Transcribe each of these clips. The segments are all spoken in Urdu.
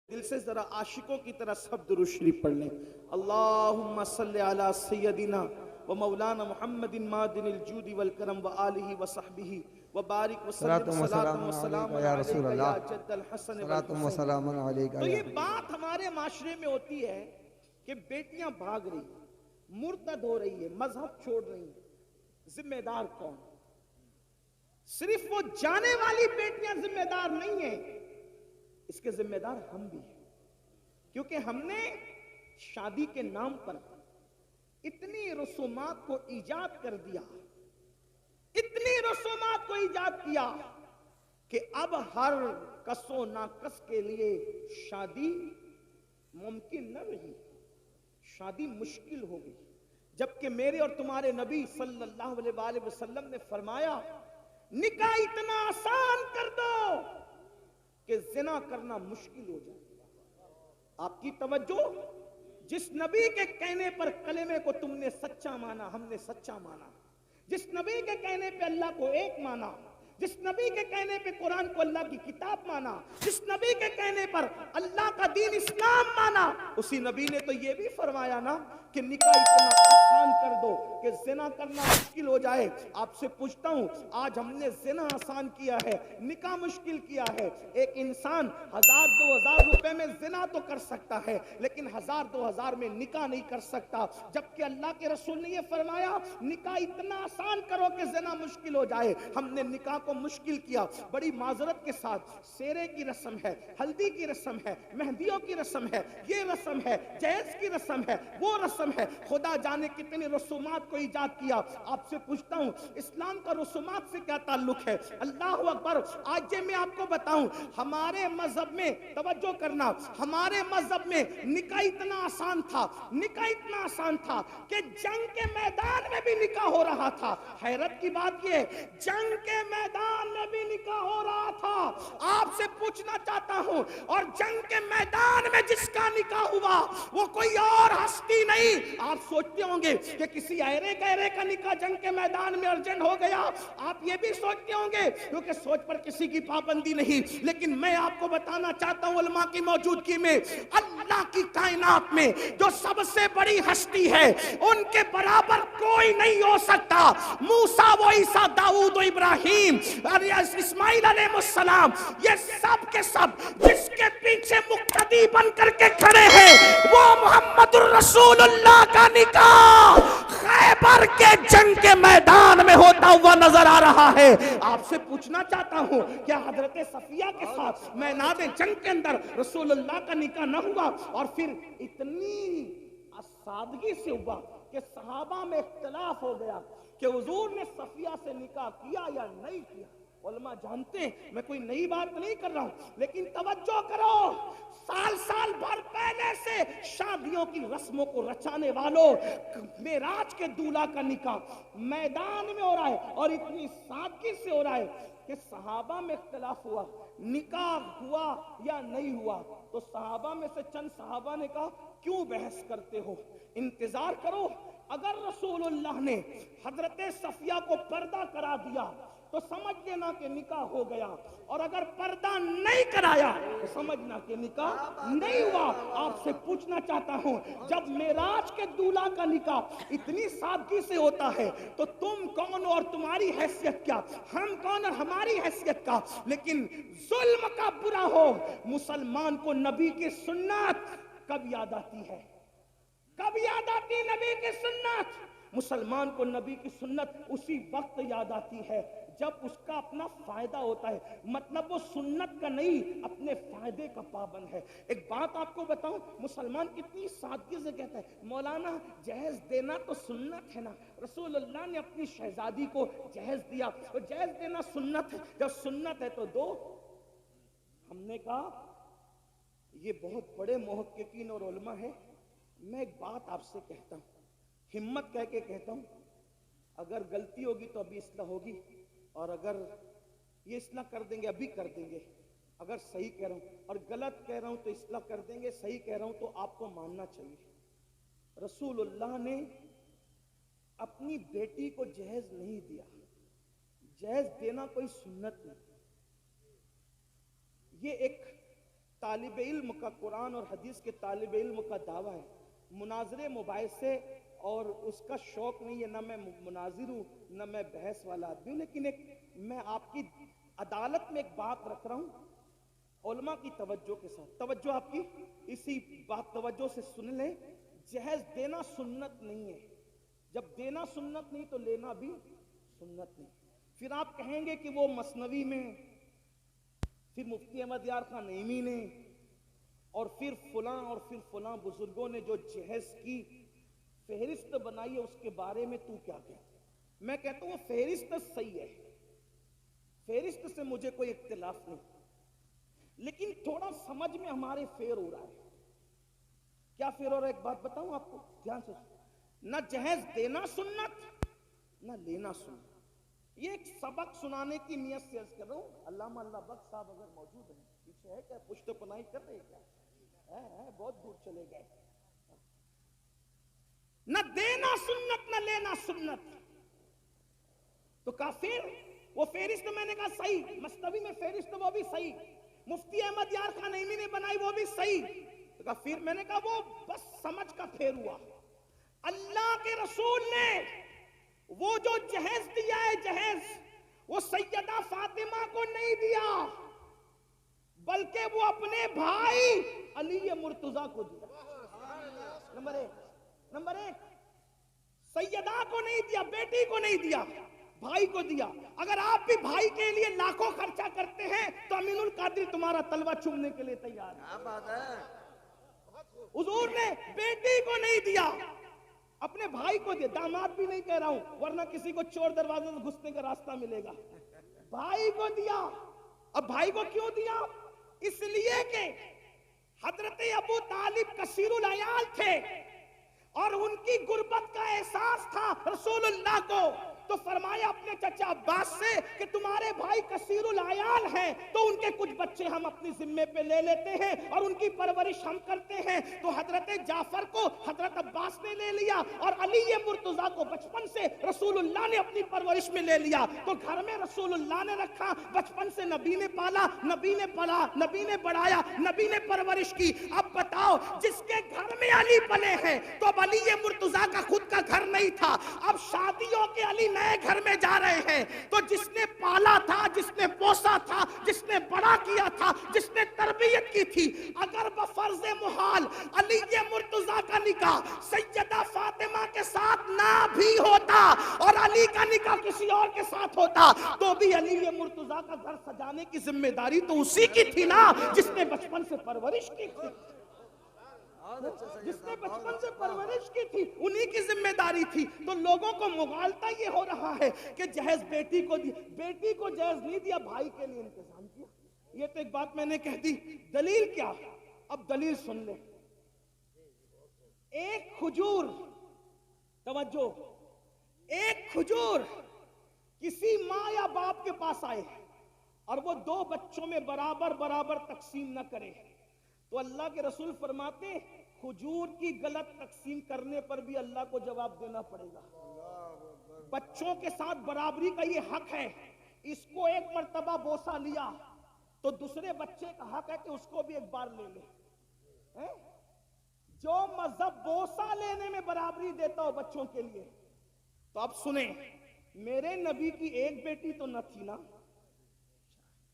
دل سے ذرا عاشقوں کی طرح سب درود شریف پڑھ لیں. اللہم صلی علی سیدنا و مولانا محمد مادن الجود والکرم و آلہ و صحبہ و بارک وسلم صلاۃ و سلام علیک یا جد الحسن والحسین. تو یہ بات ہمارے معاشرے میں ہوتی ہے کہ بیٹیاں بھاگ رہی ہیں، مرتد ہو رہی ہے، مذہب چھوڑ رہی ہیں. ذمہ دار کون؟ صرف وہ جانے والی بیٹیاں ذمہ دار نہیں ہیں، اس کے ذمہ دار ہم بھی ہیں، کیونکہ ہم نے شادی کے نام پر اتنی رسومات کو ایجاد کر دیا، اتنی رسومات کو ایجاد کیا کہ اب ہر کس و ناکس کے لیے شادی ممکن نہ رہی، شادی مشکل ہو گئی. جبکہ میرے اور تمہارے نبی صلی اللہ علیہ وآلہ وسلم نے فرمایا نکاح اتنا آسان کر دو کہ زنا کرنا مشکل ہو جائے. آپ کی توجہ، جس نبی کے کہنے پر کلمے کو تم نے سچا مانا، ہم نے سچا مانا. جس نبی کے کہنے پہ اللہ کو ایک مانا، جس نبی کے کہنے پہ قرآن کو اللہ کی کتاب مانا، جس نبی کے کہنے پر اللہ کا دین اسلام مانا، اسی نبی نے تو یہ بھی فرمایا نا کہ نکاح اتنا آسان کر دو کہ زنا کرنا مشکل ہو جائے. آپ سے پوچھتا ہوں، آج ہم نے زنا آسان کیا ہے، نکاح مشکل کیا ہے. ایک انسان 1000-2000 روپے میں زنا تو کر سکتا ہے، لیکن 1000-2000 میں نکاح نہیں کر سکتا. جبکہ اللہ کے رسول نے یہ فرمایا نکاح اتنا آسان کرو کہ زنا مشکل ہو جائے. ہم نے نکاح کو مشکل کیا. بڑی معذرت کے ساتھ سیرے کی رسم ہے، ہلدی کی رسم ہے، مہندیوں کی رسم ہے، یہ رسم ہے، جہیز کی رسم ہے، وہ رسم ہے. خدا جانے کتنے رسومات کو ایجاد کیا. آپ سے پوچھتا ہوں اسلام کا رسومات سے کیا تعلق ہے؟ اللہ اکبر. آج میں آپ کو بتاؤں ہمارے مذہب میں، توجہ کرنا، ہمارے مذہب میں نکاح اتنا آسان تھا، نکاح اتنا آسان تھا کہ جنگ کے میدان میں بھی نکاح ہو رہا تھا. حیرت کی بات یہ ہے جنگ کے میدان میں بھی نکاح ہو رہا تھا. آپ سے پوچھنا چاہتا ہوں، اور جنگ کے میدان میں جس کا نکاح ہوا وہ کوئی اور ہستی نہیں. آپ سوچتے ہوں گے کہ کسی ایرے گہرے کا نکاح جنگ کے میدان میں ارجنٹ ہو گیا. آپ یہ بھی سوچتے ہوں گے کیونکہ سوچ پر کسی کی پابندی نہیں. لیکن میں آپ کو بتانا چاہتا ہوں علماء کی موجودگی میں اللہ کی کائنات میں جو سب سے بڑی ہستی ہے ان کے برابر کوئی نہیں ہو سکتا. موسیٰ و عیسیٰ، داؤد و ابراہیم اور اسماعیل علیہ السلام، یہ سب کے سب جس کے پیچھے مقتدی بن کر کے کھڑے ہیں وہ محمد الرسول اللہ کا نکاح خیبر کے جنگ کے میدان میں ہوتا ہوا نظر آ رہا ہے. آپ سے پوچھنا چاہتا ہوں کیا حضرت صفیہ کے ساتھ میدان جنگ کے اندر رسول اللہ کا نکاح نہ ہوا؟ اور پھر اتنی سادگی سے ہوا کہ صحابہ میں اختلاف ہو گیا کہ حضور نے صفیہ سے نکاح کیا یا نہیں کیا. علماء جانتے ہیں میں کوئی نئی بات نہیں کر رہا ہوں، لیکن توجہ کرو، سال بھر پہلے سے شادیوں کی رسموں کو رچانے والوں، معراج کے دولہا کا نکاح میدان میں ہو رہا ہے اور اتنی سادگی سے ہو رہا ہے کہ صحابہ میں اختلاف ہوا نکاح ہوا یا نہیں ہوا. تو صحابہ میں سے چند صحابہ نے کہا کیوں بحث کرتے ہو، انتظار کرو. اگر رسول اللہ نے حضرت صفیہ کو پردہ کرا دیا تو سمجھ لینا کہ نکاح ہو گیا، اور اگر پردہ نہیں کرایا تو سمجھنا کہ نکاح نہیں ہوا. آپ سے پوچھنا چاہتا ہوں جب معراج کے دولہا کا نکاح اتنی سادگی سے ہوتا ہے تو تم کون اور تمہاری حیثیت کیا، ہم کون اور ہماری حیثیت کا. لیکن ظلم کا برا ہو، مسلمان کو نبی کی سنت کب یاد آتی ہے؟ کب یاد آتی نبی کی سنت؟ مسلمان کو نبی کی سنت اسی وقت یاد آتی ہے جب اس کا اپنا فائدہ ہوتا ہے. مطلب وہ سنت کا نہیں، اپنے فائدے کا پابند ہے. ایک بات آپ کو بتاؤں، مسلمان کتنی سادگی سے کہتا ہے مولانا جہیز دینا تو سنت ہے نا، رسول اللہ نے اپنی شہزادی کو جہیز دیا، تو جہیز دینا سنت ہے، جب سنت ہے تو دو. ہم نے کہا یہ بہت بڑے محققین اور علماء ہیں، میں ایک بات آپ سے کہتا ہوں، ہمت کہہ کے کہتا ہوں، اگر غلطی ہوگی تو ابھی اصلاح ہوگی، اور اگر یہ اصلاح کر دیں گے ابھی کر دیں گے. اگر صحیح کہہ رہا ہوں اور غلط کہہ رہا ہوں تو اصلاح کر دیں گے، صحیح کہہ رہا ہوں تو آپ کو ماننا چاہیے. رسول اللہ نے اپنی بیٹی کو جہیز نہیں دیا. جہیز دینا کوئی سنت نہیں، یہ ایک طالب علم کا قرآن اور حدیث کے طالب علم کا دعویٰ ہے مناظرے مباحثے اور اس کا شوق نہیں ہے، نہ میں مناظر ہوں نہ میں بحث والا آدمی ہوں، لیکن میں آپ کی عدالت میں ایک بات رکھ رہا ہوں علماء کی توجہ کے ساتھ، توجہ آپ کی اسی بات توجہ سے سن لیں، جہیز دینا سنت نہیں ہے، جب دینا سنت نہیں تو لینا بھی سنت نہیں۔ پھر آپ کہیں گے کہ وہ مثنوی میں، پھر مفتی احمد یار خان نعیمی نے، اور پھر فلاں بزرگوں نے جو جہیز کی فہرست بنائی ہے اس کے بارے میں تو کیا کہتا ہے؟ میں کہتا ہوں وہ فہرست صحیح ہے، فہرست سے مجھے کوئی اختلاف نہیں، لیکن تھوڑا سمجھ میں ہمارے فیر ہو رہا ہے۔ کیا فیر ہو رہا ہے؟ ایک بات بتاؤں آپ کو دھیان سے، نہ جہیز دینا سنت نہ لینا سنت۔ یہ ایک سبق سنانے کی نیت سے عرض کر رہا ہوں۔ علامہ اللہ بخش صاحب اگر موجود ہیں پیچھے ہے کیا؟ پشت پناہی کر رہے کیا؟ بہت دور چلے گئے۔ نہ دینا سنت نہ لینا سنت تو کافر۔ وہ فہرست میں نے کہا صحیح، مصنوی میں فہرست وہ بھی صحیح، مفتی احمد یار خان نعیمی نے بنائی وہ بھی صحیح، تو کہا پھر میں نے کہا وہ بس سمجھ کا پھیر ہوا۔ اللہ کے رسول نے وہ جو جہیز دیا ہے، جہیز وہ سیدہ فاطمہ کو نہیں دیا بلکہ وہ اپنے بھائی علی مرتضیٰ کو دیا۔ نمبر ایک سیدہ کو نہیں دیا، بیٹی کو نہیں دیا، بھائی کو دیا۔ اگر آپ بھی بھائی کے لیے لاکھوں خرچہ کرتے ہیں تو امین القادری تمہارا تلوہ چومنے کے لیے تیار ہے۔ حضور نے بیٹی کو نہیں دیا، اپنے بھائی کو دیا۔ داماد بھی نہیں کہہ رہا ہوں ورنہ کسی کو چور دروازے سے گھسنے کا راستہ ملے گا۔ بھائی کو دیا۔ اب بھائی کو کیوں دیا؟ اس لیے کہ حضرت ابو طالب کثیر العیال تھے اور ان کی غربت کا احساس تھا رسول اللہ کو، تو فرمایا اپنے چچا عباس سے کہ تمہارے بھائی کثیر العیال ہیں تو ان کے کچھ بچے ہم اپنی ذمے پہ لے لیتے ہیں اور ان کی پرورش ہم کرتے ہیں۔ تو حضرت جعفر کو حضرت عباس نے لے لیا اور علی مرتضیٰ کو بچپن سے رسول اللہ نے اپنی پرورش میں لے لیا۔ تو گھر میں رسول اللہ نے رکھا، بچپن سے نبی نے پالا، نبی نے پلا، نبی نے بڑھایا، نبی نے پرورش کی۔ اب بتاؤ جس کے گھر میں علی پلے ہیں تو اب علی مرتضیٰ کا خود کا گھر نہیں تھا، اب شادیوں کے علی نئے گھر میں جا رہے ہیں، تو جس نے پالا تھا، جس نے پوسا تھا، جس نے بڑا کیا تھا، جس نے تربیت کی تھی، اگر بفرض محال علی مرتضیٰ کا نکاح سیدہ فاطمہ کے ساتھ نہ بھی ہوتا اور علی کا نکاح کسی اور کے ساتھ ہوتا تو بھی علی مرتضیٰ کا گھر سجانے کی ذمہ داری تو اسی کی تھی نا جس نے بچپن سے پرورش کی تھی، جس نے بچپن سے پرورش کی تھی، انہی کی ذمہ داری تھی۔ تو لوگوں کو مغالطہ یہ ہو رہا ہے کہ جہیز بیٹی کو دی، بیٹی کو جہیز نہیں دیا، بھائی کے لیے انتظام کیا۔ یہ تو ایک بات میں نے کہہ دی، دلیل کیا؟ اب دلیل سن لیں۔ ایک کھجور، توجہ، ایک کھجور کسی ماں یا باپ کے پاس آئے اور وہ دو بچوں میں برابر برابر تقسیم نہ کرے تو اللہ کے رسول فرماتے کھجور کی غلط تقسیم کرنے پر بھی اللہ کو جواب دینا پڑے گا۔ بچوں کے ساتھ برابری کا یہ حق ہے، اس کو ایک مرتبہ بوسہ لیا تو دوسرے بچے کا حق ہے کہ اس کو بھی ایک بار لے لے۔ جو مذہب بوسہ لینے میں برابری دیتا ہو بچوں کے لیے، تو اب سنیں، میرے نبی کی ایک بیٹی تو نہ تھی نا؟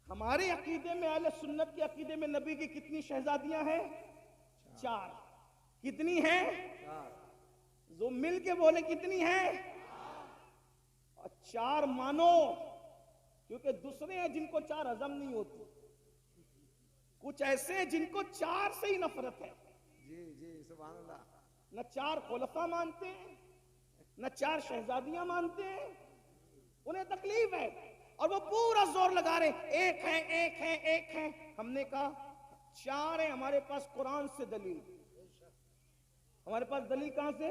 ہمارے عقیدے میں، اہل سنت کے عقیدے میں نبی کی کتنی شہزادیاں ہیں؟ 4۔ کتنی ہیں؟ جو مل کے بولے کتنی ہیں؟ اور 4 مانو، کیونکہ دوسرے ہیں جن کو 4 ہضم نہیں ہوتی، کچھ ایسے ہیں جن کو 4 سے ہی نفرت ہے۔ جی سبحان اللہ۔ نہ 4 خلفاء مانتے ہیں، نہ 4 شہزادیاں مانتے ہیں، انہیں تکلیف ہے اور وہ پورا زور لگا رہے ایک ہیں ایک ہیں ایک ہیں۔ ہم نے کہا 4 ہیں، ہمارے پاس قرآن سے دلیل، ہمارے پاس دلیل کہاں سے؟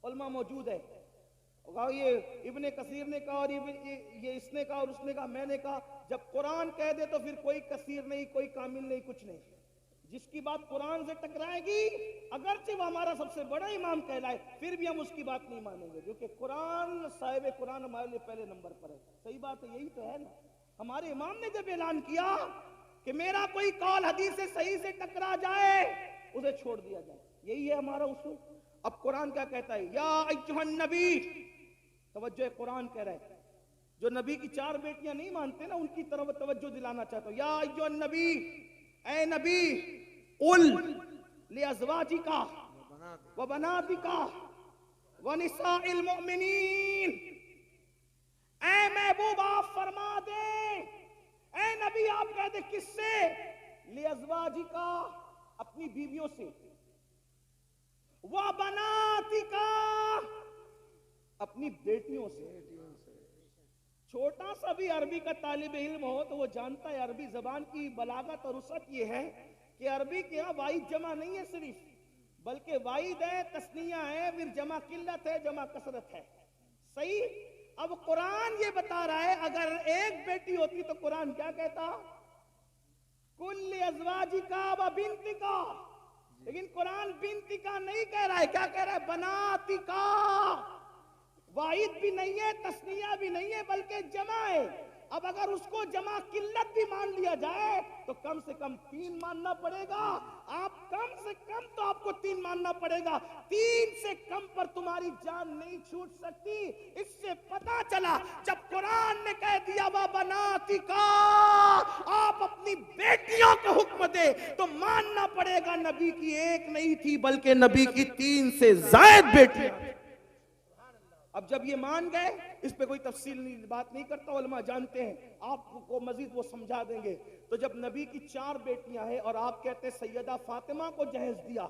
علماء موجود ہے۔ یہ ابن کثیر نے کہا اور یہ اس نے کہا اور اس نے کہا، میں نے کہا جب قرآن کہہ دے تو پھر کوئی کثیر نہیں، کوئی کامل نہیں، کچھ نہیں۔ جس کی بات قرآن سے ٹکرائے گی اگرچہ وہ ہمارا سب سے بڑا امام کہلائے پھر بھی ہم اس کی بات نہیں مانیں گے، کیونکہ قرآن، صاحب قرآن ہمارے لیے پہلے نمبر پر ہے۔ صحیح بات ہے، یہی تو ہے نا۔ ہمارے امام نے جب اعلان کیا کہ میرا کوئی قول حدیث صحیح سے ٹکرا جائے اسے چھوڑ دیا جائے. یہی ہے ہمارا اصول. اب قرآن کیا کہتا ہے؟ یا ایھا النبی، توجہ قرآن کہہ رہا ہے. جو نبی کی 4 بیٹیاں نہیں مانتے نا ان کی طرف توجہ دلانا چاہتا ہوں. یا ایھا النبی، اے نبی، قل لازواجک وبناتک ونساء المؤمنین، اے محبوب آپ فرما دیں، اے نبی آپ کہہ دیں کس سے؟ لازواجک، اپنی بیویوں سے، وبناتک، اپنی بیٹیوں سے. چھوٹا سا بھی عربی کا طالب علم ہو تو وہ جانتا ہے عربی زبان کی بلاغت اور وسعت یہ ہے کہ عربی کے یہاں واحد جمع نہیں ہے صرف، بلکہ واحد ہے، تثنیہ ہے، پھر جمع قلت ہے، جمع کثرت ہے. صحیح؟ اب قرآن یہ بتا رہا ہے اگر ایک بیٹی ہوتی تو قرآن کیا کہتا؟ کل ازواجکا و بنتکا. لیکن قرآن بنتکا نہیں کہہ رہا ہے، کیا کہہ رہا ہے؟ بناتکا. واحد بھی نہیں ہے، تثنیہ بھی نہیں ہے، بلکہ جمع ہے. اب اگر اس کو جمع قلت بھی مان لیا جائے تو کم سے کم 3 ماننا پڑے گا. آپ کم سے کم تو آپ کو 3 ماننا پڑے گا. 3 سے کم پر تمہاری جان نہیں چھوٹ سکتی. اس سے پتا چلا جب قرآن نے کہہ دیا وا بناتکا، آپ اپنی بیٹیوں کو حکم دے تو ماننا پڑے گا نبی کی ایک نہیں تھی بلکہ نبی کی 3 سے زائد بیٹیاں. اب جب یہ مان گئے، اس پہ کوئی تفصیل بات نہیں کرتا، علماء جانتے ہیں، آپ کو مزید وہ سمجھا دیں گے. تو جب نبی کی 4 بیٹیاں ہیں اور آپ کہتے ہیں سیدہ فاطمہ کو جہیز دیا،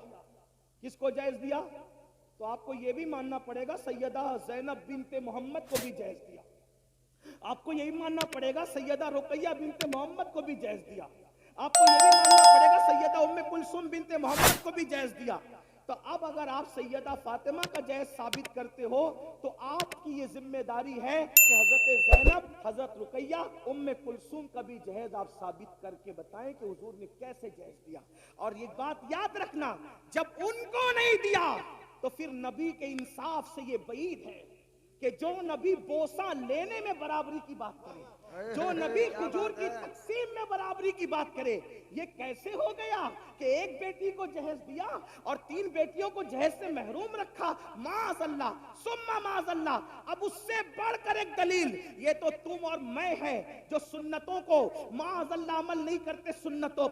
کس کو جہیز دیا؟ تو آپ کو یہ بھی ماننا پڑے گا سیدہ زینب بنت محمد کو بھی جہیز دیا. آپ کو یہی ماننا پڑے گا سیدہ رقیہ بنت محمد کو بھی جہیز دیا. آپ کو یہ بھی ماننا پڑے گا سیدہ ام کلثوم بنت محمد کو بھی جہیز دیا. تو اب اگر آپ سیدہ فاطمہ کا جہیز ثابت کرتے ہو تو آپ کی یہ ذمہ داری ہے کہ حضرت زینب، حضرت رقیہ، ام کلثوم کا بھی جہیز آپ ثابت کر کے بتائیں کہ حضور نے کیسے جہیز دیا. اور یہ بات یاد رکھنا، جب ان کو نہیں دیا تو پھر نبی کے انصاف سے یہ بعید ہے کہ جو نبی بوسہ لینے میں برابری کی بات کرے، جو نبی کھجور کی تقسیم میں برابری کی بات کرے. یہ کیسے ہو گیا کہ ایک بیٹی کو جہیز دیا اور 3 بیٹیوں کو جہیز سے محروم رکھا؟ معاذ اللہ ثم معاذ اللہ. اب اس سے بڑھ کر ایک دلیل یہ تو تم اور میں ہے جو سنتوں کو معاذ اللہ عمل نہیں کرتے، سنتوں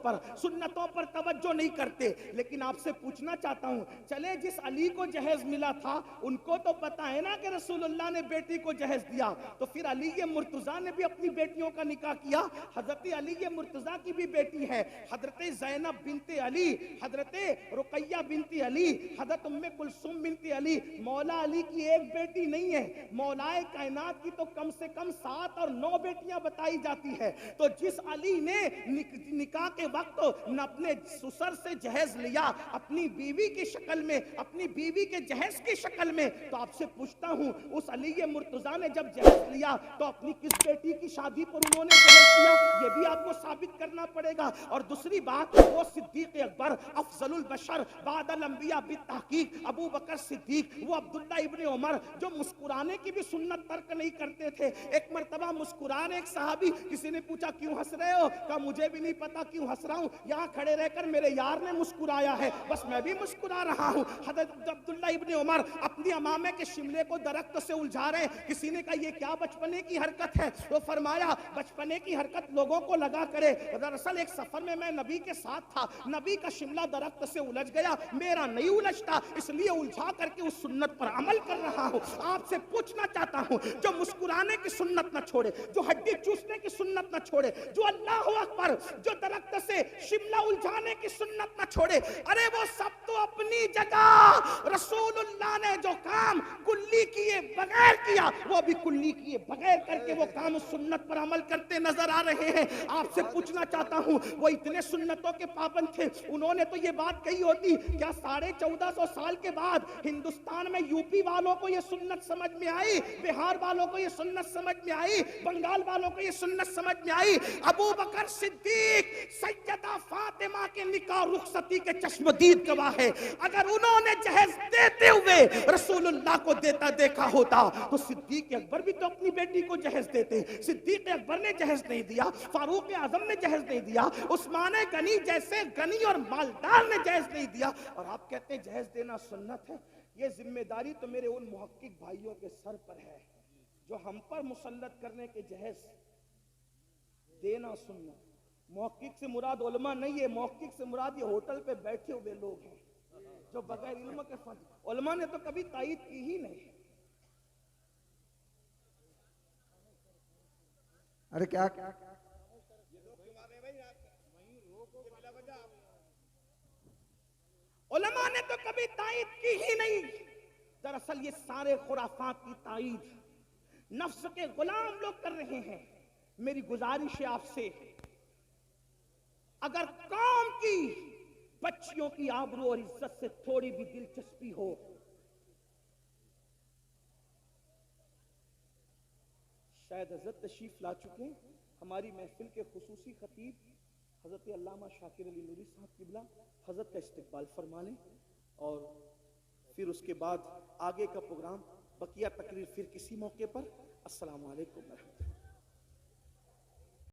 پر توجہ نہیں کرتے. لیکن آپ سے پوچھنا چاہتا ہوں، چلے جس علی کو جہیز ملا تھا ان کو تو پتا ہے نا کہ رسول اللہ نے بیٹی کو جہیز دیا، تو پھر علی مرتضیٰ نے بھی اپنی بیٹیوں کا نکاح کیا. حضرت علی مرتضیٰ کی بھی بیٹی ہے، حضرت زینب بنت علی، حضرت رقیہ بنت علی، حضرت ام کلثوم بنت علی. مولا علی کی ایک بیٹی نہیں ہے، مولا کائنات کی تو کم سے کم 7 اور 9 بیٹیاں بتائی جاتی ہے. تو جس علی نے نکاح کے وقت اپنے سسر سے جہیز لیا اپنی بیوی کی شکل میں، اپنی بیوی کے جہیز کی شکل میں، تو آپ سے پوچھتا ہوں اس علی مرتضیٰ نے جب جہیز لیا تو اپنی کس بیٹی کی شادی پر انہوں نے جہیز کیا؟ یہ بھی آپ کو ثابت کرنا پڑے گا. اور دوسری بات، وہ صدیق اکبر افضل البشر بعد الانبیاء بالتحقیق ابو بکر صدیق، وہ عبداللہ ابن عمر جو مسکرانے کی بھی سنت ترک نہیں کرتے تھے. ایک مرتبہ مسکرانے، ایک صحابی، کسی نے پوچھا کیوں ہنس رہے ہو؟ کہا مجھے بھی نہیں پتا کیوں ہنس رہا ہوں، یہاں کھڑے رہ کر میرے یار نے مسکرایا ہے بس میں بھی مسکرا رہا ہوں. حضرت عبداللہ ابن عمر اپنی امامے کے شملے کو درخت سے الجھا رہے. کسی نے کہا یہ کیا بچپنے کی حرکت ہے؟ وہ فرمایا بچپنے کی حرکت لوگوں کو لگا کرے، دراصل ایک سفر میں نبی کے ساتھ تھا، نبی کا شملہ درخت سے الجھ گیا، میرا نہیں الجھتا، اس لیے الجھا کر کے اس سنت پر عمل کر رہا ہوں. آپ سے پوچھنا چاہتا ہوں، جو مسکرانے کی سنت نہ چھوڑے، جو ہڈی چوسنے کی سنت نہ چھوڑے، جو اللہ اکبر، جو درخت سے شملہ الجھانے کی سنت نہ چھوڑے، ارے وہ سب تو اپنی جگہ رسول اللہ نے جو کام کلی کیے بغیر کیا وہ بھی کلی کیے بغیر کر کے وہ کام سنت پر عمل کرتے نظر آ رہے ہیں. آپ سے پوچھنا چاہتا ہوں، وہ اتنے سنتوں کے پابند تھے، انہوں نے تو یہ بات کہی ہوتی کیا 1450 سال کے بعد ہندوستان میں یو پی والوں کو یہ سنت سمجھ میں آئی، بہار والوں کو یہ سنت سمجھ میں آئی، بنگال والوں کو یہ سنت سمجھ میں آئی؟ ابو بکر صدیق سیدہ فاطمہ کے نکاح رخصتی کے چشمدید گواہ ہے. ہے. اگر انہوں نے جہیز دیتے ہوئے رسول اللہ کو دیتا دیکھا ہوتا تو صدیق اکبر بھی تو اپنی بیٹی کو جہیز دیتے. صدیق اکبر نے جہیز نہیں دیا, فاروق اعظم نے جہیز نہیں دیا, عثمان غنی جیسے غنی اور مالدار نے جہیز نہیں دیا, اور آپ کہتے ہیں جہیز دینا سنت ہے. یہ ذمہ داری تو میرے ان محقق بھائیوں کے سر پر ہے جو ہم پر مسلط کرنے کے جہیز دینا سنت. محقق سے مراد علماء نہیں ہے, محقق سے مراد یہ ہوٹل پہ بیٹھے ہوئے لوگ ہیں جو بغیر علم کے علماء نے تو کبھی تائید کی ہی نہیں. ارے کیا علماء نے تو کبھی تائید کی ہی نہیں. دراصل یہ سارے خرافات کی تائید نفس کے غلام لوگ کر رہے ہیں. میری گزارش ہے آپ سے, اگر قوم کی بچیوں کی آبرو اور عزت سے تھوڑی بھی دلچسپی ہو, شاید حضرت تشریف لا چکے ہیں, ہماری محفل کے خصوصی خطیب حضرت علامہ شاکر علی نوری صاحب قبلہ حضرت کا استقبال فرما لیں, اور پھر اس کے بعد آگے کا پروگرام بقیہ تقریر پھر کسی موقع پر. السلام علیکم ورحمۃ اللہ.